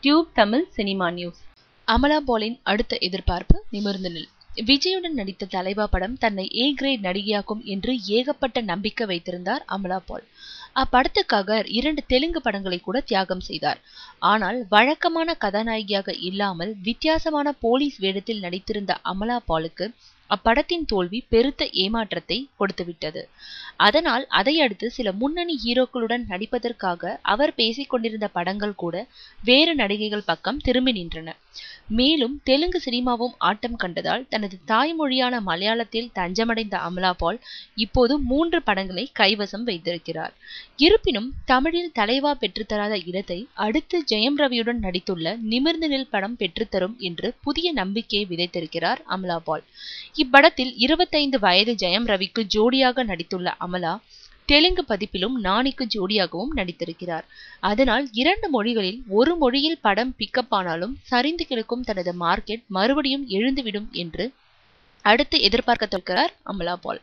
Tube Tamil cinema news. Amala பாலின் அடுத்த எதிர்பார்ப்பு நிமிர்ந்து நில். விஜயுடன் நடித்த தலைவா படம் தன்னை ஏ கிரேட் நடிகையாக்கும் என்று ஏகப்பட்ட நம்பிக்கை வைத்திருந்தார் அமலா பால். அப்படத்துக்காக 2 தெலுங்கு படங்களை கூட தியாகம் செய்தார். ஆனால் வழக்கமான கதாநாயகியாக இல்லாமல் வித்தியாசமான போலீஸ் வேடத்தில் நடித்திருந்த அமலா பாலுக்கு அப்படத்தின் தோல்வி பெருத்த ஏமாற்றத்தை கொடுத்துவிட்டது. அதனால் அதையடுத்து சில முன்னணி ஹீரோக்களுடன் நடிப்பதற்காக அவர் பேசிக் கொண்டிருந்த படங்கள் கூட வேறு நடிகைகள் பக்கம் திரும்பி நின்றன. மேலும் தெலுங்கு சினிமாவும் ஆட்டம் கண்டதால் தனது தாய்மொழியான மலையாளத்தில் தஞ்சமடைந்த அமலா பால் இப்போது 3 படங்களை கைவசம் வைத்திருக்கிறார். இருப்பினும் தமிழில் தலைவா பெற்றுத்தராத இடத்தை அடுத்து ஜெயம் ரவியுடன் நடித்துள்ள நிமிர்ந்து நில் படம் பெற்றுத்தரும் என்று புதிய நம்பிக்கையை விதைத்திருக்கிறார் அமலா பால். இப்படத்தில் 25 வயது ஜெயம் ரவிக்கு ஜோடியாக நடித்துள்ள அமலா தெலுங்கு பதிப்பிலும் நானிக்கு ஜோடியாகவும் நடித்திருக்கிறார். அதனால் 2 மொழிகளில் ஒரு மொழியில் படம் பிக்கப் ஆனாலும் சரிந்து கிடக்கும் தனது மார்க்கெட் மறுபடியும் எழுந்துவிடும் என்று அடுத்து எதிர்பார்க்கிறார் அமலா பால்.